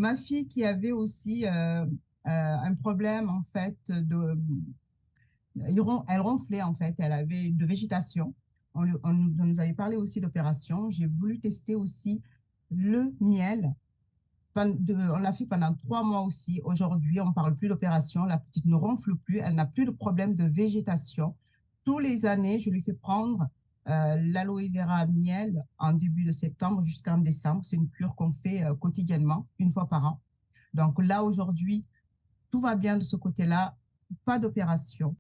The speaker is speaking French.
ma fille qui avait aussi un problème, en fait, elle ronflait, en fait, elle avait de végétation. On nous avait parlé aussi d'opération. J'ai voulu tester aussi le miel. On l'a fait pendant 3 mois aussi. Aujourd'hui, on ne parle plus d'opération. La petite ne ronfle plus. Elle n'a plus de problème de végétation. Tous les années, je lui fais prendre l'aloe vera miel en début de septembre jusqu'en décembre. C'est une cure qu'on fait quotidiennement, une fois par an. Donc là, aujourd'hui, tout va bien de ce côté-là. Pas d'opération.